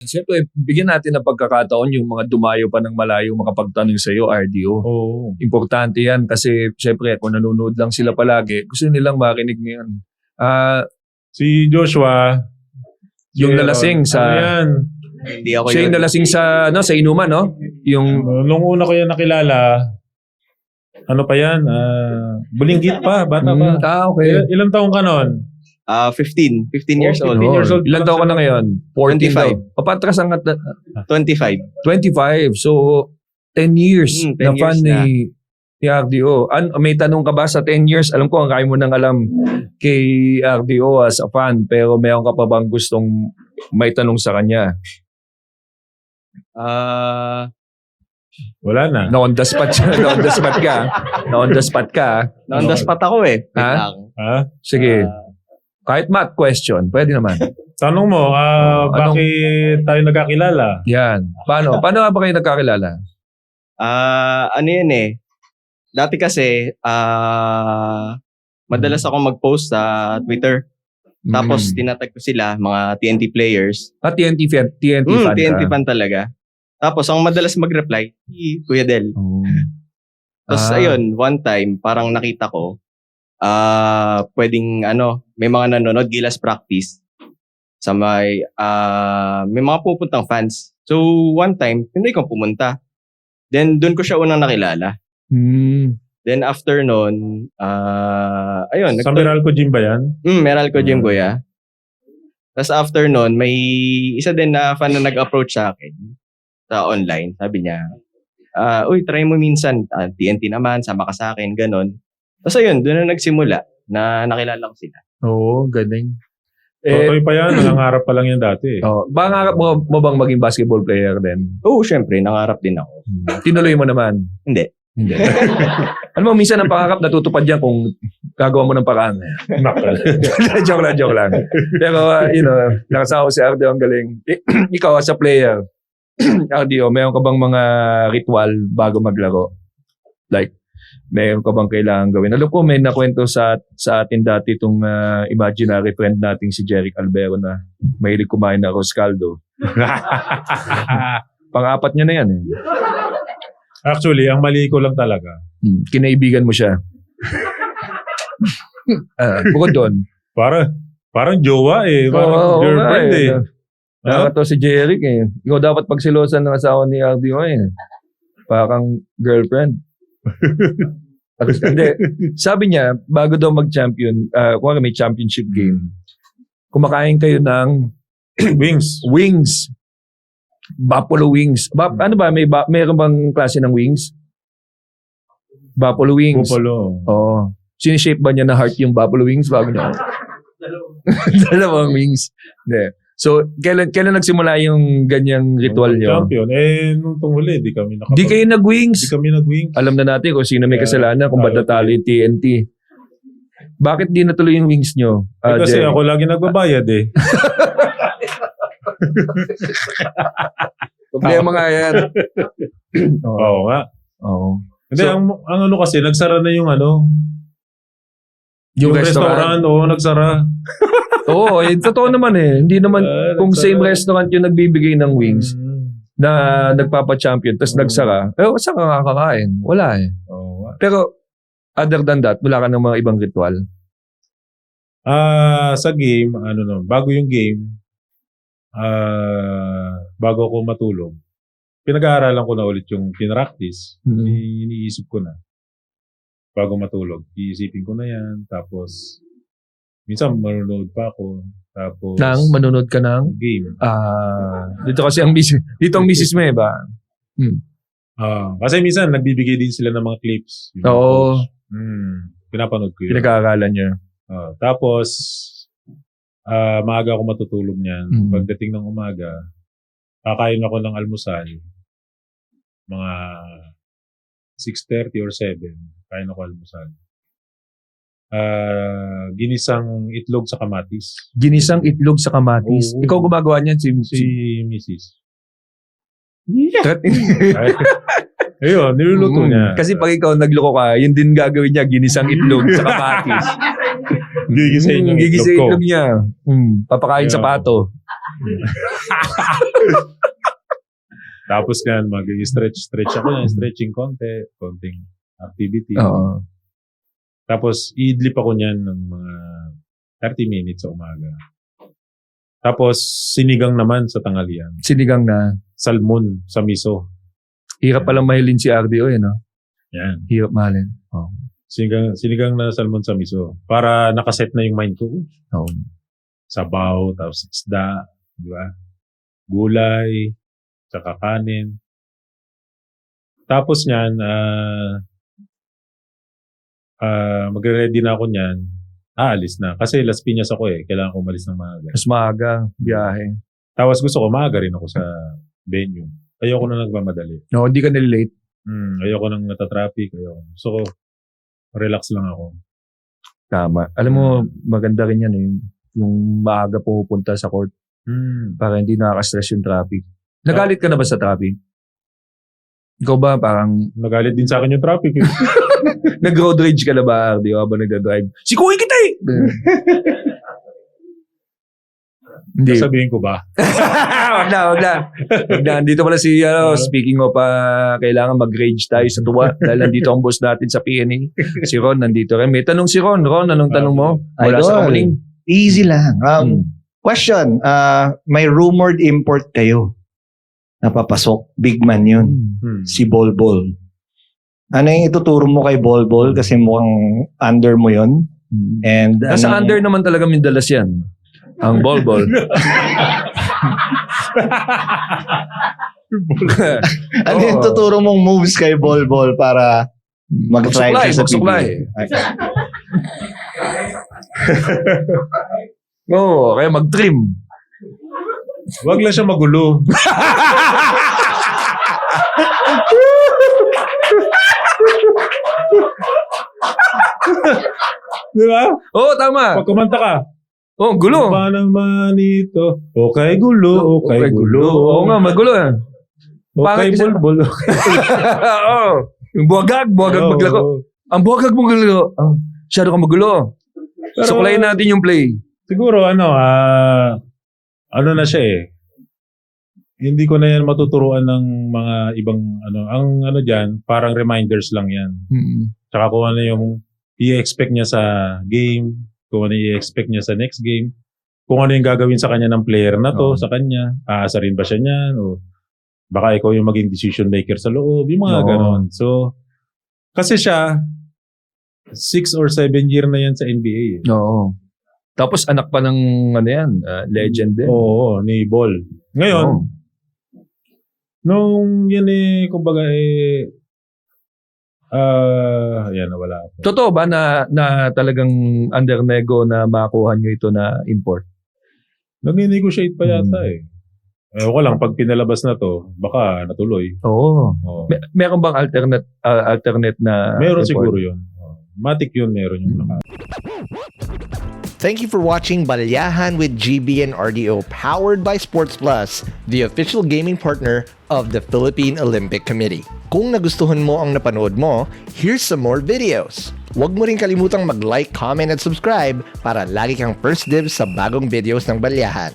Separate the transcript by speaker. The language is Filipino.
Speaker 1: Siyempre, bigyan natin ng pagkakataon yung mga dumayo pa ng malayo makapagtanong sa iyo, RDO.
Speaker 2: Oo.
Speaker 1: Importante yan kasi siyempre kung nanonood lang sila palagi, gusto nilang marinig ngayon.
Speaker 2: Si Joshua,
Speaker 1: Yung nalasing sa...
Speaker 2: Ano yan?
Speaker 3: Hindi ako
Speaker 1: Siya yung nalasing sa inuman, no? Yung...
Speaker 2: Nung una ko yan nakilala, ano pa yan? Bulinggit pa, bata pa.
Speaker 1: Okay.
Speaker 2: Ilang taong ka nun?
Speaker 3: 15 years old.
Speaker 2: 15 years old.
Speaker 1: Ilan taon ka na ngayon? 14
Speaker 3: 25.
Speaker 1: daw. Papatras ang
Speaker 3: 25.
Speaker 1: 25. So, 10 years
Speaker 3: 10
Speaker 1: na fan
Speaker 3: years na.
Speaker 1: ni RDO. May tanong ka ba sa 10 years? Alam ko, ang kaya mo nang alam kay RDO as a fan. Pero mayroon ka pa bang gustong may tanong sa kanya?
Speaker 2: Wala na.
Speaker 1: Na on the spot siya. Na on the spot ka. Na on the spot ka.
Speaker 3: On the spot ako eh. Wait
Speaker 1: Ha?
Speaker 3: lang.
Speaker 2: Ha?
Speaker 1: Sige. Kahit math question, pwede naman.
Speaker 2: Tanong mo, bakit tayo nagkakilala?
Speaker 1: Yan. Paano nga ba kayo nagkakilala?
Speaker 3: Ano yan eh. Dati kasi, madalas ako mag-post sa Twitter. Tapos, tinatag ko sila, mga TNT players.
Speaker 1: TNT fan ka?
Speaker 3: TNT fan talaga. Tapos, ang madalas mag-reply, si Kuya Del. Tapos, ayun, one time, parang nakita ko, pwedeng, may mga nanonood, Gilas practice. Sa may mga pupuntang fans. So, one time, hindi ko pumunta. Then, doon ko siya unang nakilala. Then, after nun, ayun.
Speaker 2: Sa Meralco Gym ba yan?
Speaker 3: Meralco Gym, kuya. Tapos, after nun, may isa din na fan na nag-approach sa akin sa online. Sabi niya, uy, try mo minsan. TNT naman, sama ka sa akin, ganon. Tapos, ayun, doon na nagsimula na nakilala ko sila.
Speaker 1: Oo, galing.
Speaker 2: Totoy pa yan, nangangarap pa lang yan dati.
Speaker 1: Pangarap mo bang maging basketball player din?
Speaker 3: Oo, syempre, nangarap din ako.
Speaker 1: Tinuloy mo naman?
Speaker 3: Hindi.
Speaker 1: Ano mo, minsan ang pangarap natutupad yan kung gagawa mo ng paraan. joke lang. Pero, nakasawa si RDO, ang galing. Ikaw, as a player, RDO, mayroon ka bang mga ritual bago maglaro? Like, mayroon ka bang kailangan gawin? Alam ko, may nakwento sa atin dati itong imaginary friend nating si Jeric Albero na mahilig kumain ng arroz caldo. Pang-apat niya na yan eh.
Speaker 2: Actually, ang mali ko lang talaga.
Speaker 1: Kinaibigan mo siya. Bukod doon.
Speaker 2: Parang jowa eh. Parang girlfriend eh.
Speaker 1: Nakakatawa si Jeric eh. Ikaw dapat pagsilosan ng asawa ni RDO eh. Parang girlfriend. Hindi. Sabi niya, bago daw mag-champion, kung may championship game, kumakain kayo ng wings. Buffalo wings. Ano ba? Mayroon bang klase ng wings? Buffalo wings.
Speaker 2: Buffalo.
Speaker 1: Oo. Sinishape ba niya na heart yung buffalo wings bago niya? Dalawang wings. Hindi. So, kailan nagsimula yung ganyang ritual niyo?
Speaker 2: Champion. Nung tumuli, di kami
Speaker 1: Di kayo nag-wings?
Speaker 2: Di kami nag-wings.
Speaker 1: Alam na natin kung sino may kasalanan kung ba't natalo yung TNT. Bakit di natuloy yung wings nyo?
Speaker 2: Kasi ako lagi nagbabayad eh.
Speaker 1: Problema nga yan.
Speaker 2: Oo nga.
Speaker 1: Oo.
Speaker 2: Hindi, ang ano kasi, nagsara na yung
Speaker 1: Yung restaurant.
Speaker 2: Oo, nagsara.
Speaker 1: Oo, totoo naman eh. Hindi naman kung same restaurant yung nagbibigay ng wings na nagpapa-champion tapos nagsara. Saan ka kakakain? Wala eh. Pero other than that, wala ka ng mga ibang ritual?
Speaker 2: Sa game, bago yung game, bago ako matulog, pinag-aaralan ko na ulit yung pinractice. Iniisip ko na. Bago matulog, iisipin ko na yan. Tapos, minsan manonood pa ako. Tapos,
Speaker 1: manonood ka ng?
Speaker 2: Game.
Speaker 1: Dito kasi ang misis mo eh ba?
Speaker 2: Kasi minsan nagbibigay din sila ng mga clips.
Speaker 1: Oo.
Speaker 2: Pinapanood ko yun.
Speaker 1: Pinag-aaralan niya.
Speaker 2: Tapos, maaga ako matutulog niyan. Pagdating ng umaga, kakain ako ng almusal. Mga 6:30 or 7. Kain ako almusal. Ginisang itlog sa kamatis.
Speaker 1: Ginisang itlog sa kamatis.
Speaker 2: Oo.
Speaker 1: Ikaw gumagawa niyan? Si
Speaker 2: Mrs. Ayun, niluluto niya.
Speaker 1: Kasi pag ikaw nagloko ka, yun din gagawin niya, ginisang itlog sa kamatis.
Speaker 2: Gigising yung
Speaker 1: Gigising
Speaker 2: itlog ko.
Speaker 1: itlog niya. Papakain sa pato.
Speaker 2: Tapos yan, mag-stretch ako yan, stretching konting activity.
Speaker 1: Oo.
Speaker 2: Tapos, iidlip ako niyan ng mga 30 minutes sa umaga. Tapos, sinigang naman sa tanghalian.
Speaker 1: Sinigang na.
Speaker 2: Salmon sa miso.
Speaker 1: Hirap palang mahilin si RDO, no?
Speaker 2: Yan.
Speaker 1: Hirap mahalin. Oo.
Speaker 2: Sinigang na salmon sa miso. Para nakaset na yung mind ko.
Speaker 1: Oo.
Speaker 2: Sabaw, tapos isda, di ba? Gulay, tsaka kanin. Tapos niyan, magre-ready na ako niyan. Aalis na. Kasi Las Piñas ako Kailangan ko umalis ng maaga.
Speaker 1: Mas maaga, biyahe.
Speaker 2: Tapos gusto ko maaga rin ako sa venue. Ayoko na nagmamadali.
Speaker 1: No, hindi ka nalilate.
Speaker 2: Ayoko nang natatraffic. Gusto ko, relax lang ako.
Speaker 1: Tama. Alam mo, maganda rin yan yung maaga pupunta sa court para hindi nakaka-stress yung traffic. Nagalit ka na ba sa traffic? Ikaw ba parang
Speaker 2: Nagalit din sa akin yung traffic.
Speaker 1: nag-road rage ka na ba, RDO, habang nagdadrive? Sikuhin kita eh! Hindi.
Speaker 2: Sabihin ko ba?
Speaker 1: Wag na. Dito pala si, speaking of, kailangan mag-rage tayo sa tuwa dahil nandito ang boss natin sa PNA. Si Ron, nandito rin. May tanong si Ron. Ron, anong tanong mo? Mula sa kumuling.
Speaker 4: Easy lang. Question, may rumored import kayo. Napapasok. Big man yun. Si Bolbol. Ano yung ituturo mo kay Bolbol? Kasi mukhang under mo yun. And
Speaker 1: Nasa under naman talaga Mindalas yan. Ang Bolbol.
Speaker 4: ano yung tuturo mong moves kay Bolbol para mag-try siya sa
Speaker 1: magsuklay. Oo, kaya mag-trim.
Speaker 2: Wag lang siya magulo. Di ba?
Speaker 1: Oo, tama.
Speaker 2: Pag kumanta ka,
Speaker 1: Oo, gulo.
Speaker 2: ba naman ito? Okay, gulo. Okay, gulo.
Speaker 1: Oo nga, magulo.
Speaker 2: Okay,
Speaker 1: Pangit isa-
Speaker 2: bulbul.
Speaker 1: Oo. Yung buwagag maglaro. Ang buwagag mo maglaro. Masyado ka magulo.
Speaker 2: Pero-
Speaker 1: Suklayin natin yung play.
Speaker 2: Siguro, ano na siya Hindi ko na yan matuturuan ng mga ibang, ang dyan, parang reminders lang yan. Tsaka kung ano yung i-expect niya sa game, kung ano i-expect niya sa next game, kung ano yung gagawin sa kanya ng player na to, sa kanya, aasa rin ba siya niyan, o baka ikaw yung maging decision maker sa loob, yung mga ganon. So, kasi siya, 6 or 7 year na yan sa NBA.
Speaker 1: Oo. Tapos anak pa ng legend din.
Speaker 2: Oo, ni Ball. Ngayon,
Speaker 1: Oo.
Speaker 2: nung yan kumbaga nawala ako.
Speaker 1: Totoo ba na talagang under nego na makuha nyo ito na import?
Speaker 2: Nag-negotiate pa yata Ewan ko lang, pag pinalabas na to, baka natuloy.
Speaker 1: Oo.
Speaker 2: Oo.
Speaker 1: Meron bang alternate na
Speaker 2: Meron
Speaker 1: import?
Speaker 2: siguro yun. Matic yun, meron yung naka.
Speaker 5: Thank you for watching Balyahan with GB and RDO, powered by Sports Plus, the official gaming partner of the Philippine Olympic Committee. Kung nagustuhan mo ang napanood mo, here's some more videos. Huwag mo rin kalimutang mag-like, comment at subscribe para lagi kang first dibs sa bagong videos ng Balyahan.